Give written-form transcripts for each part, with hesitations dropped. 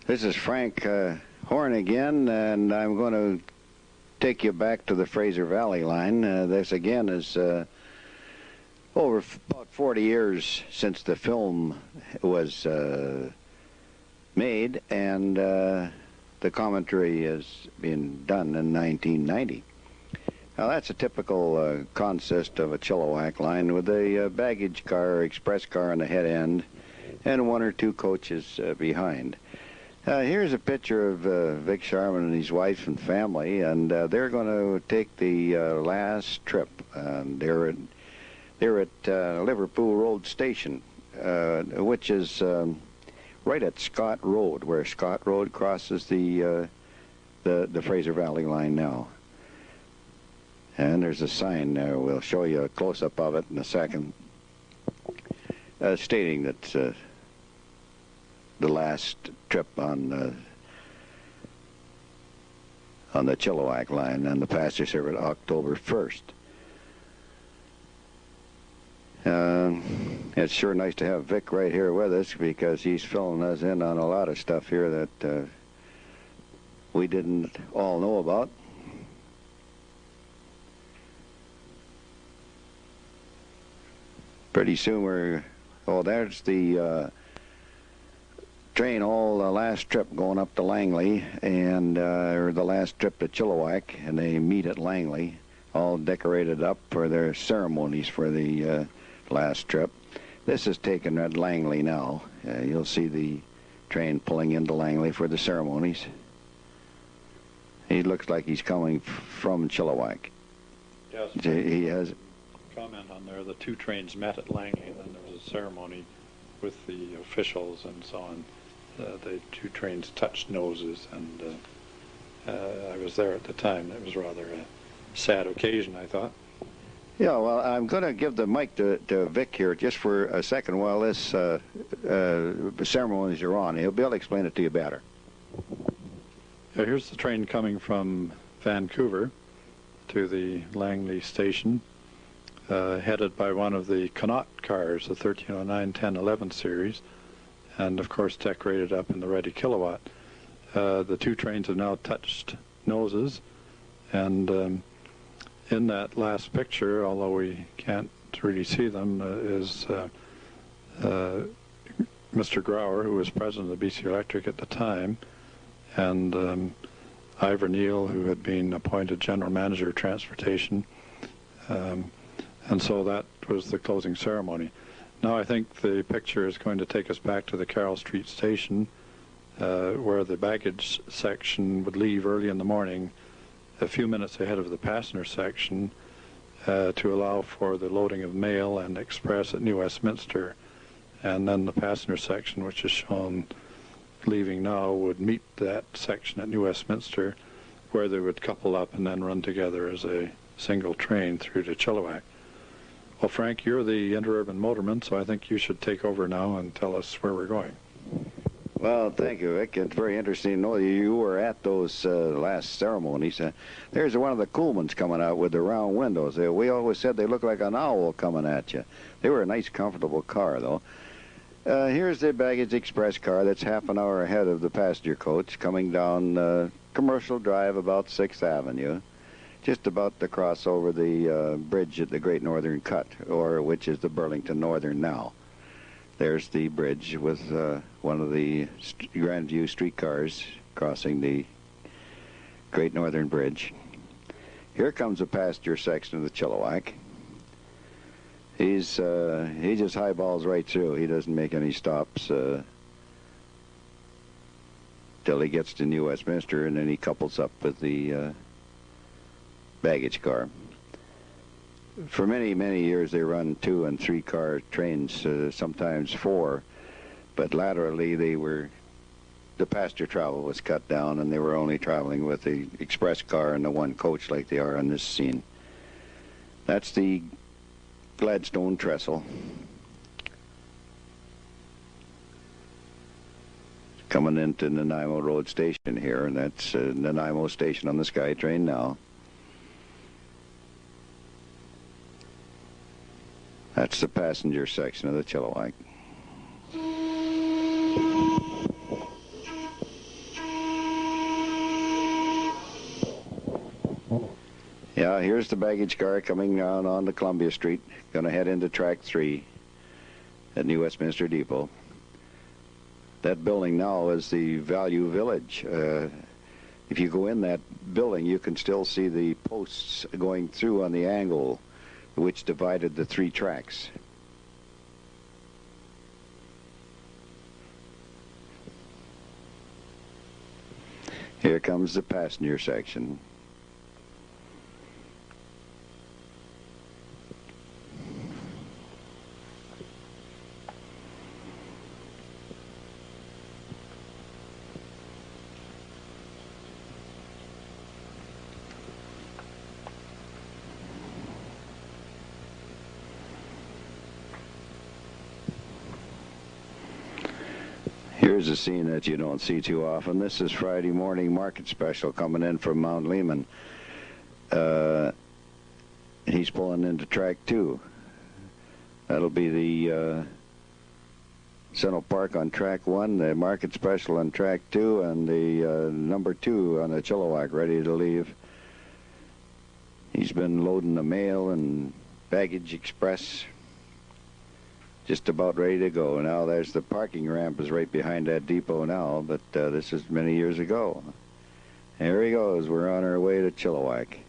This is Frank Horn again, and I'm going to take you back to the Fraser Valley line. This again is over about 40 years since the film was made, and the commentary has been done in 1990. Now that's a typical consist of a Chilliwack line with a baggage car, express car on the head end, and one or two coaches behind. Here's a picture of Vic Sharman and his wife and family, and they're going to take the last trip. They're at Liverpool Road Station, which is right at Scott Road, where Scott Road crosses the Fraser Valley line now. And there's a sign there. We'll show you a close-up of it in a second, stating that the last trip on the Chilliwack line and the passenger service October 1st. It's sure nice to have Vic right here with us, because he's filling us in on a lot of stuff here that we didn't all know about. Pretty soon there's the train, all the last trip going up to Langley, and or the last trip to Chilliwack, and they meet at Langley, all decorated up for their ceremonies for the last trip. This is taken at Langley now. You'll see the train pulling into Langley for the ceremonies. He looks like he's coming from Chilliwack. Yes. He has comment on there. The two trains met at Langley, and then there was a ceremony with the officials and so on. The two trains touched noses, and I was there at the time. It was rather a sad occasion, I thought. Yeah, well, I'm going to give the mic to Vic here just for a second while this ceremonies are on. He'll be able to explain it to you better. Here's the train coming from Vancouver to the Langley station, headed by one of the Connaught cars, the 1309 10 11 series, and of course decorated up in the Ready Kilowatt. The two trains have now touched noses, and in that last picture, although we can't really see them, is Mr. Grauer, who was president of BC Electric at the time, and Ivor Neal, who had been appointed general manager of transportation. And so that was the closing ceremony. Now I think the picture is going to take us back to the Carroll Street station, where the baggage section would leave early in the morning, a few minutes ahead of the passenger section, to allow for the loading of mail and express at New Westminster. And then the passenger section, which is shown leaving now, would meet that section at New Westminster, where they would couple up and then run together as a single train through to Chilliwack. Well, Frank, you're the interurban motorman, so I think you should take over now and tell us where we're going. Well, thank you, Vic. It's very interesting to know you were at those last ceremonies. There's one of the Coolmans coming out with the round windows. We always said they look like an owl coming at you. They were a nice, comfortable car, though. Here's the baggage express car that's half an hour ahead of the passenger coach, coming down Commercial Drive, about 6th Avenue, just about to cross over the bridge at the Great Northern Cut, or which is the Burlington Northern now. There's the bridge with one of the Grandview streetcars crossing the Great Northern Bridge. Here comes the passenger section of the Chilliwack. He just highballs right through. He doesn't make any stops till he gets to New Westminster, and then he couples up with the baggage car. For many, many years they run 2- and 3-car trains, sometimes 4, but laterally the passenger travel was cut down, and they were only traveling with the express car and the one coach like they are on this scene. That's the Gladstone trestle. Coming into Nanaimo Road Station here, and that's Nanaimo Station on the SkyTrain now. That's the passenger section of the Chilliwack. Yeah, here's the baggage car coming down on the Columbia Street. Going to head into Track 3 at New Westminster Depot. That building now is the Value Village. If you go in that building, you can still see the posts going through on the angle which divided the 3 tracks. Here comes the passenger section. Here's a scene that you don't see too often. This is Friday morning market special coming in from Mount Lehman. He's pulling into Track 2. That'll be the Central Park on Track 1, the market special on Track 2, and the number 2 on the Chilliwack ready to leave. He's been loading the mail and baggage express. Just about ready to go. Now there's the parking ramp is right behind that depot now, but this is many years ago. Here he goes. We're on our way to Chilliwack.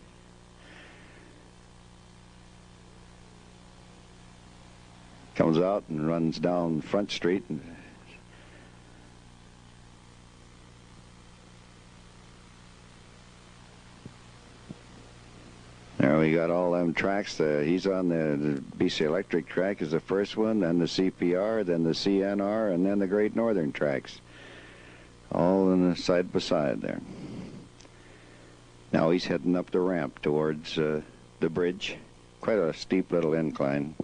Comes out and runs down Front Street. And there we got all them tracks. He's on the BC Electric track is the first one, then the CPR, then the CNR, and then the Great Northern tracks. All in the side by side there. Now he's heading up the ramp towards the bridge. Quite a steep little incline.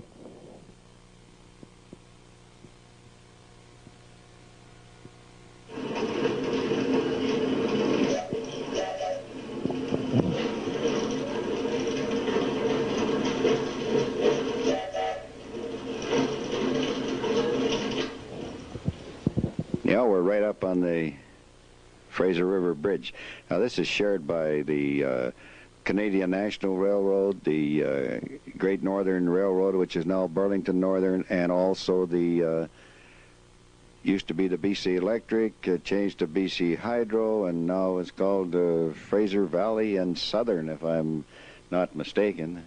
Yeah, we're right up on the Fraser River Bridge. Now this is shared by the Canadian National Railroad, the Great Northern Railroad, which is now Burlington Northern, and also the used to be the BC Electric, changed to BC Hydro, and now it's called Fraser Valley and Southern, if I'm not mistaken.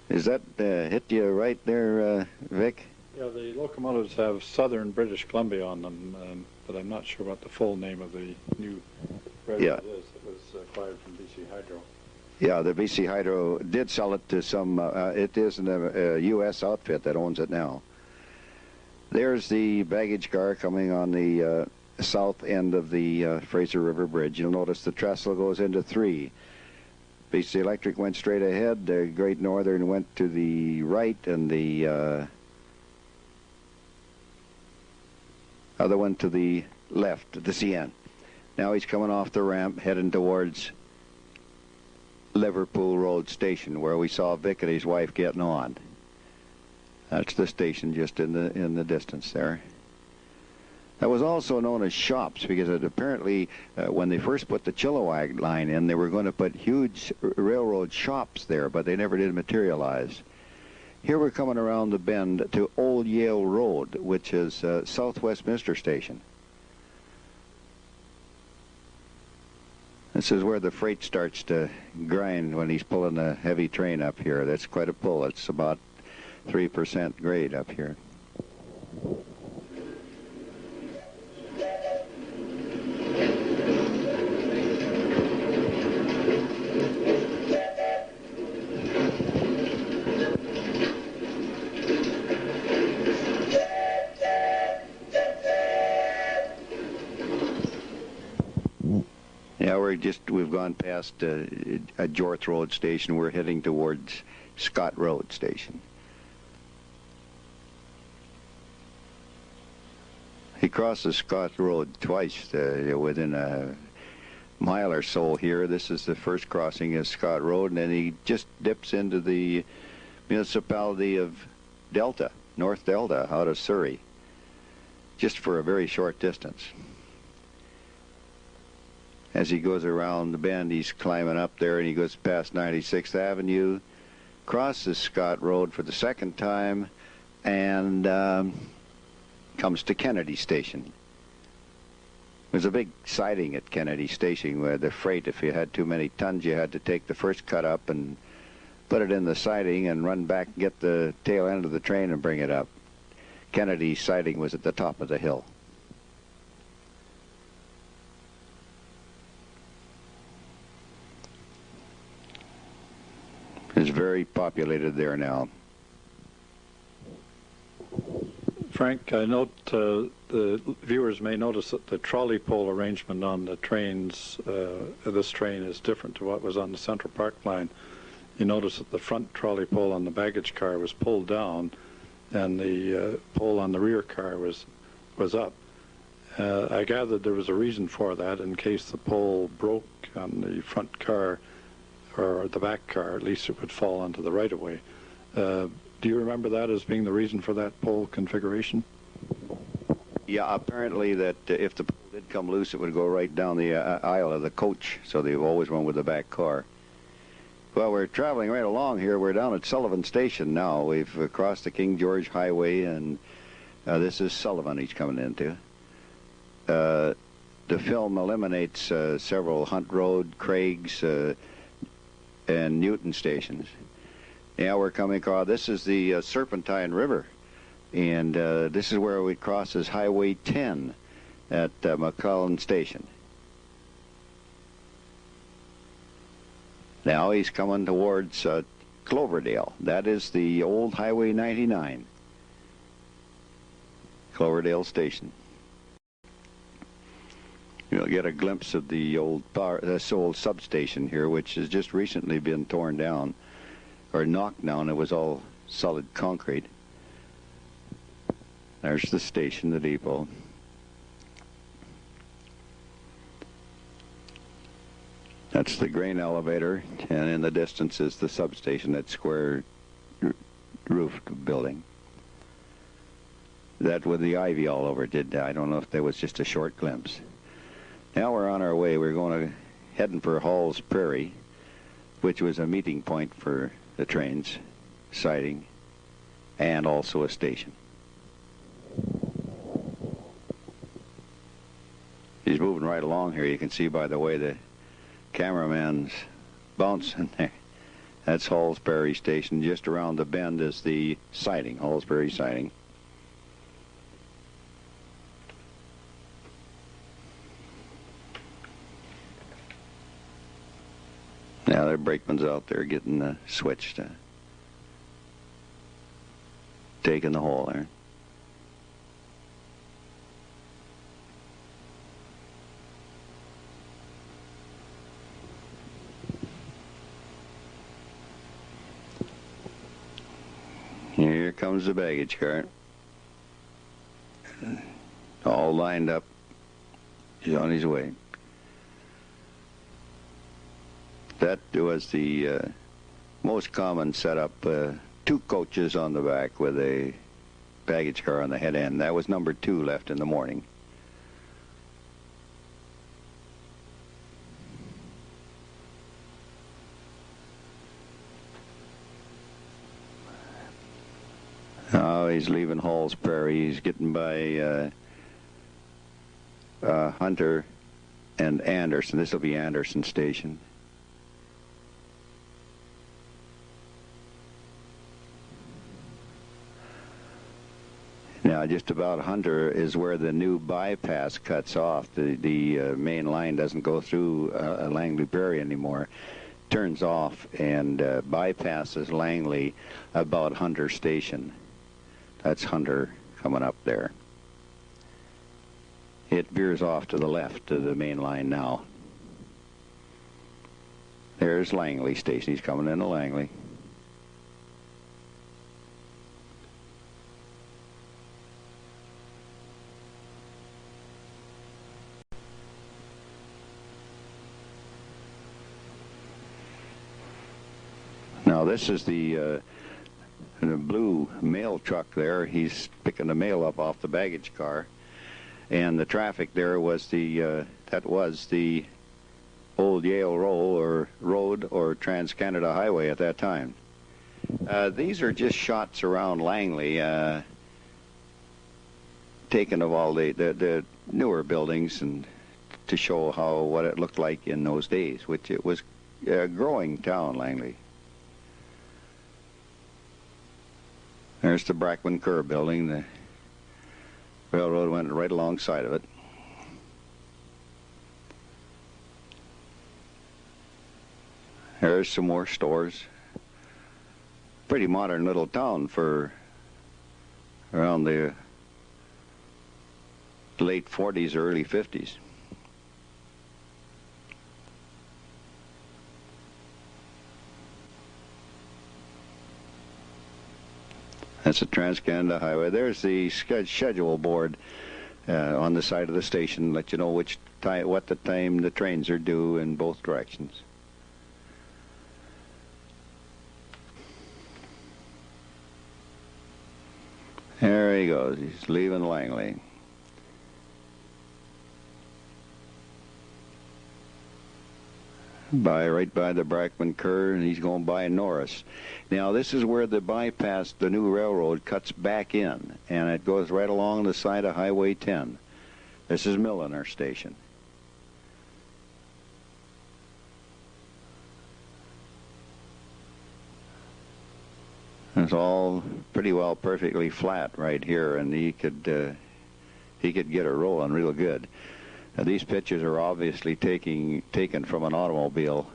Is that hit you right there, Vic? Yeah, the locomotives have Southern British Columbia on them, but I'm not sure what the full name of the new railroad is. It was acquired from BC Hydro. Yeah, the BC Hydro did sell it to some, it is a U.S. outfit that owns it now. There's the baggage car coming on the south end of the Fraser River Bridge. You'll notice the trestle goes into 3. BC Electric went straight ahead, the Great Northern went to the right, and the other one to the left, the CN. Now he's coming off the ramp, heading towards Liverpool Road Station, where we saw Vic and his wife getting on. That's the station just in the distance there. That was also known as shops because it apparently, when they first put the Chilliwack line in, they were going to put huge railroad shops there, but they never did materialize. Here we're coming around the bend to Old Yale Road, which is South Westminster Station. This is where the freight starts to grind when he's pulling a heavy train up here. That's quite a pull. It's about 3% grade up here. Yeah, we've gone past a Jorth Road Station. We're heading towards Scott Road Station. He crosses Scott Road twice within a mile or so here. This is the first crossing of Scott Road, and then he just dips into the municipality of Delta, North Delta, out of Surrey, just for a very short distance. As he goes around the bend, he's climbing up there, and he goes past 96th Avenue, crosses Scott Road for the second time, and comes to Kennedy Station. There's a big siding at Kennedy Station where the freight, if you had too many tons, you had to take the first cut up and put it in the siding and run back and get the tail end of the train and bring it up. Kennedy siding was at the top of the hill. It's very populated there now. Frank, I note the viewers may notice that the trolley pole arrangement on the trains, this train is different to what was on the Central Park line. You notice that the front trolley pole on the baggage car was pulled down, and the pole on the rear car was up. I gathered there was a reason for that, in case the pole broke on the front car or the back car, at least it would fall onto the right-of-way. Do you remember that as being the reason for that pole configuration? Yeah, apparently that if the pole did come loose, it would go right down the aisle of the coach, so they've always run with the back car. Well, we're traveling right along here. We're down at Sullivan Station now. We've crossed the King George Highway, and this is Sullivan he's coming into. The film eliminates several Hunt Road, Craig's, and Newton stations. Yeah, we're coming across. This is the Serpentine River, and this is where we cross as Highway 10 at McClellan Station. Now he's coming towards Cloverdale. That is the old Highway 99. Cloverdale Station. You'll get a glimpse of the old this old substation here, which has just recently been torn down, or knocked down. It was all solid concrete. There's the station, the depot. That's the grain elevator, and in the distance is the substation, that square roofed building. That with the ivy all over it, I don't know if there was just a short glimpse. Now we're on our way. We're going to heading for Hall's Prairie, which was a meeting point for the trains, siding, and also a station. He's moving right along here. You can see by the way the cameraman's bouncing there. That's Hall's Prairie Station. Just around the bend is the siding, Hall's Prairie siding. Now their brakeman's out there getting the switch to taking the hole there. Here comes the baggage cart. All lined up. He's on his way. That was the most common setup. 2 coaches on the back with a baggage car on the head end. That was number 2 left in the morning. Oh, he's leaving Hall's Prairie. He's getting by Hunter and Anderson. This will be Anderson Station. Now, just about Hunter is where the new bypass cuts off. The main line doesn't go through Langley Prairie anymore. Turns off and bypasses Langley about Hunter Station. That's Hunter coming up there. It veers off to the left of the main line now. There's Langley Station. He's coming into Langley. Now this is the blue mail truck there. He's picking the mail up off the baggage car, and the traffic there was the that was the old Yale Road or Trans-Canada Highway at that time. These are just shots around Langley, taken of all the newer buildings and to show what it looked like in those days, which it was a growing town, Langley. There's the Brackman Kerr building. The railroad went right alongside of it. There's some more stores. Pretty modern little town for around the late 40s, early 50s. That's the Trans-Canada Highway. There's the schedule board on the side of the station, let you know what the time the trains are due in both directions. There he goes. He's leaving Langley. Right by the Brackman Kerr, and he's going by Norris. Now, this is where the bypass, the new railroad, cuts back in, and it goes right along the side of Highway 10. This is Milliner Station. It's all pretty well perfectly flat right here, and he could get it rolling real good. Now, these pictures are obviously taken from an automobile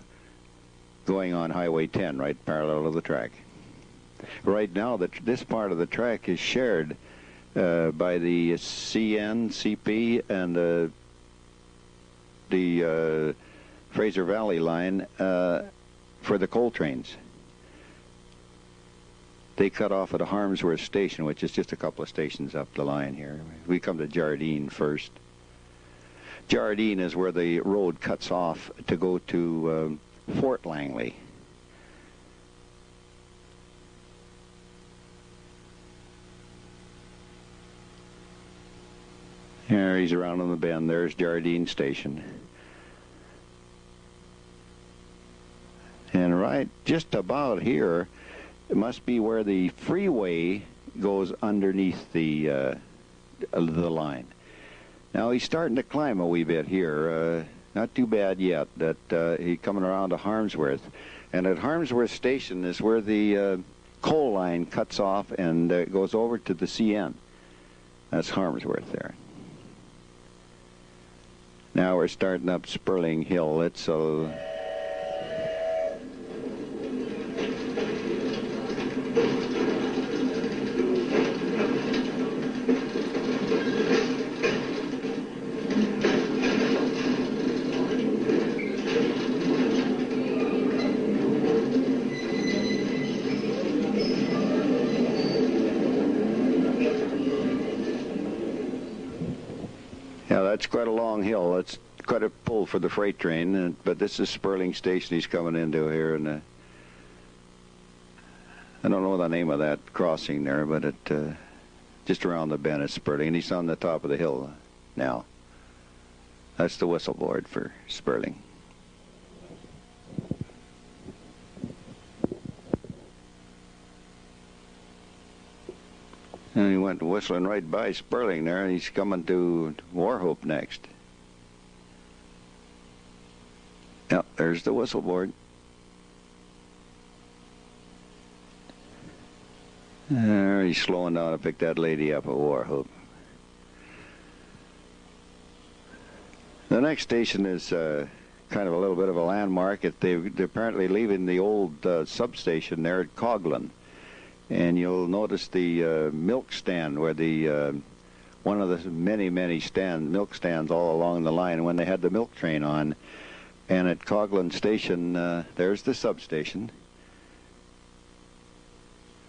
going on Highway 10, right parallel to the track. Right now, this part of the track is shared by the CN, CP, and the Fraser Valley line for the coal trains. They cut off at a Harmsworth station, which is just a couple of stations up the line here. We come to Jardine first. Jardine is where the road cuts off to go to Fort Langley. Here he's around on the bend. There's Jardine Station. And right just about here, it must be where the freeway goes underneath the line. Now he's starting to climb a wee bit here. Not too bad yet. That he's coming around to Harmsworth, and at Harmsworth Station is where the coal line cuts off and goes over to the CN. That's Harmsworth there. Now we're starting up Sperling Hill. It's a That's quite a long hill. That's quite a pull for the freight train. But this is Sperling Station he's coming into here, and I don't know the name of that crossing there, but it just around the bend is Sperling, and he's on the top of the hill now. That's the whistle board for Sperling. And he went whistling right by Sperling there, and he's coming to Warhope next. Yep, there's the whistle board. There, he's slowing down to pick that lady up at Warhope. The next station is kind of a little bit of a landmark. They're apparently leaving the old substation there at Coghlan. And you'll notice the milk stand where the one of the many milk stands all along the line when they had the milk train on. And at Coghlan Station, there's the substation.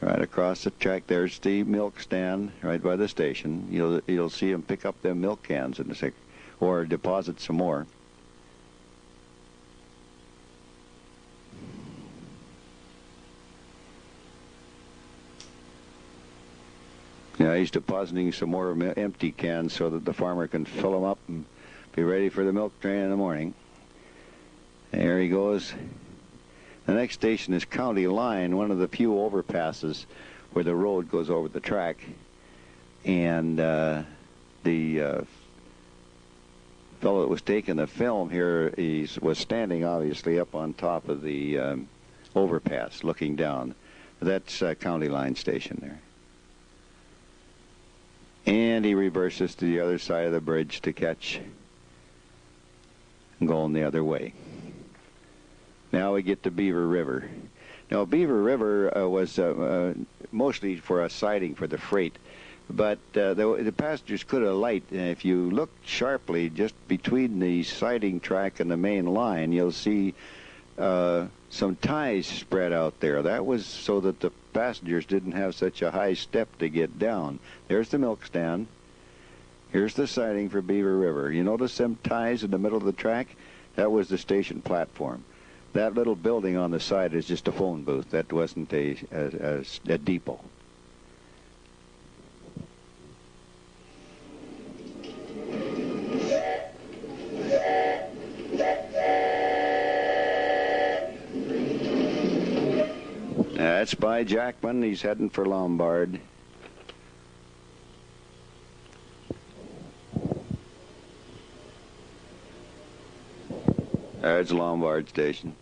Right across the track, there's the milk stand right by the station. You'll see them pick up them milk cans in a sec, or deposit some more. Yeah, he's depositing some more empty cans so that the farmer can fill them up and be ready for the milk train in the morning. There he goes. The next station is County Line, one of the few overpasses where the road goes over the track. And the fellow that was taking the film here, he was standing obviously up on top of the overpass looking down. That's County Line station there. And he reverses to the other side of the bridge to catch and going the other way. Now we get to Beaver River. Now Beaver River was mostly for a siding for the freight, but the passengers could alight. And if you look sharply just between the siding track and the main line, you'll see some ties spread out there. That was so that the passengers didn't have such a high step to get down. There's the milk stand. Here's the siding for Beaver River. You notice them ties in the middle of the track? That was the station platform. That little building on the side is just a phone booth. That wasn't a depot. That's by Jackman. He's heading for Lombard. There's Lombard Station.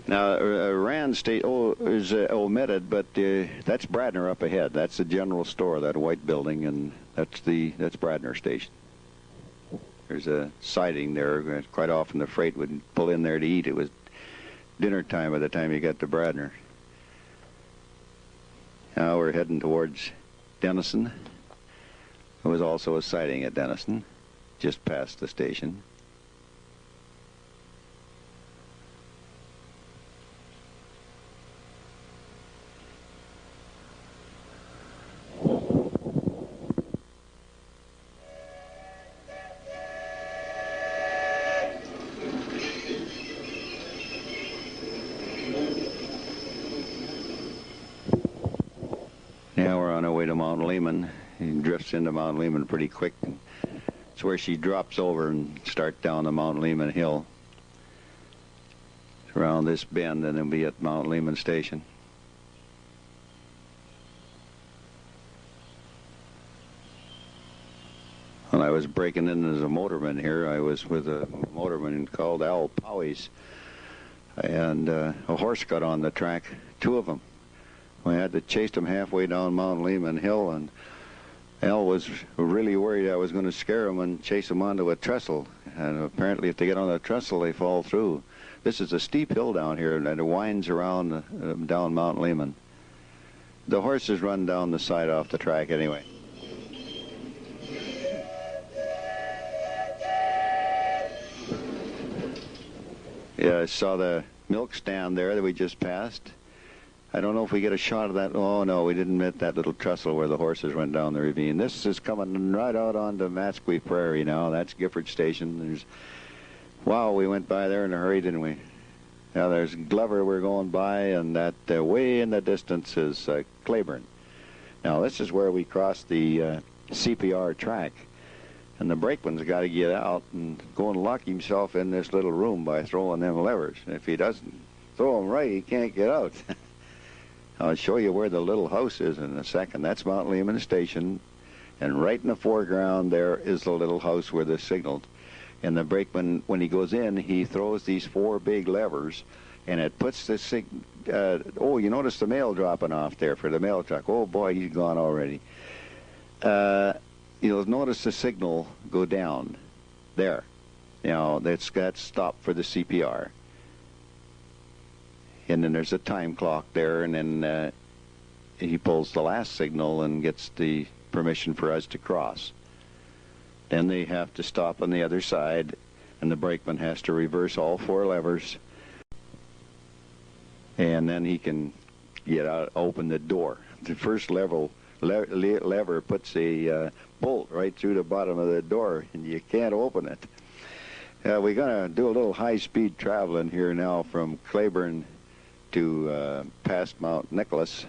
Now, Rand State is omitted, but that's Bradner up ahead. That's the general store, that white building, and that's Bradner Station. There's a siding there. Quite often the freight would pull in there to eat. It was dinner time by the time you got to Bradner. Now we're heading towards Denison. There was also a siding at Denison, just past the station. Now we're on our way to Mount Lehman. He drifts into Mount Lehman pretty quick. It's where she drops over and starts down the Mount Lehman hill. It's around this bend, and it'll be at Mount Lehman Station. When I was breaking in as a motorman here, I was with a motorman called Al Powys, and a horse got on the track, two of them. We had to chase them halfway down Mount Lehman Hill, and Al was really worried I was going to scare him and chase him onto a trestle. And apparently if they get on the trestle, they fall through. This is a steep hill down here, and it winds around down Mount Lehman. The horses run down the side off the track anyway. Yeah, I saw the milk stand there that we just passed. I don't know if we get a shot of that. Oh, no, we didn't hit that little trestle where the horses went down the ravine. This is coming right out onto Matsqui Prairie now. That's Gifford Station. Wow, we went by there in a hurry, didn't we? Now, there's Glover we're going by, and that way in the distance is Claiborne. Now, this is where we cross the CPR track. And the brakeman's got to get out and go and lock himself in this little room by throwing them levers. And if he doesn't throw them right, he can't get out. I'll show you where the little house is in a second. That's Mount Lehman Station, and right in the foreground there is the little house where the signal. And the brakeman, when he goes in, he throws these four big levers, and it puts the oh, you notice the mail dropping off there for the mail truck. Oh boy, he's gone already. You'll notice the signal go down there. Now that's stopped for the CPR. And then there's a time clock there, and then he pulls the last signal and gets the permission for us to cross. Then they have to stop on the other side, and the brakeman has to reverse all four levers, and then he can get out, open the door. The first lever puts a bolt right through the bottom of the door, and you can't open it. We're going to do a little high-speed traveling here now from Claiborne to past Mount Nicholas.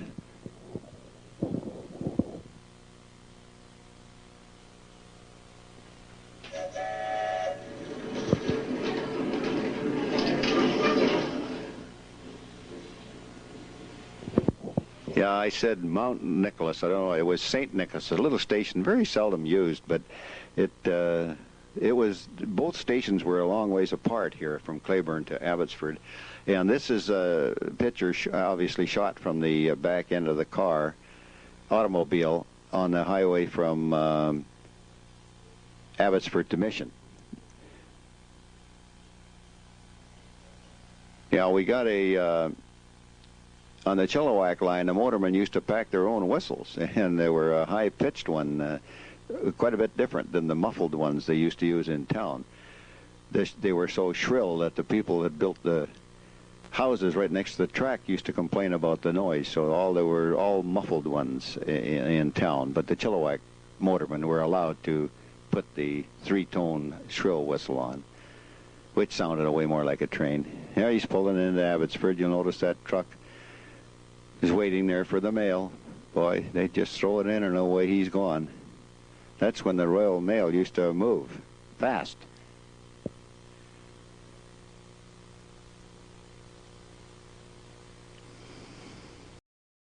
Yeah, I said Mount Nicholas. I don't know. It was St. Nicholas, a little station, very seldom used, but it was, both stations were a long ways apart here from Claiborne to Abbotsford. And this is a picture obviously shot from the back end of the car, automobile, on the highway from Abbotsford to Mission. Yeah, we got on the Chilliwack line, the motormen used to pack their own whistles, and they were a high-pitched one, quite a bit different than the muffled ones they used to use in town. They were so shrill that the people that built the houses right next to the track used to complain about the noise, so they were all muffled ones in town, but the Chilliwack motormen were allowed to put the three-tone shrill whistle on, which sounded way more like a train. Yeah, he's pulling into Abbotsford. You'll notice that truck is waiting there for the mail. Boy, they just throw it in and away he's gone. That's when the Royal Mail used to move fast.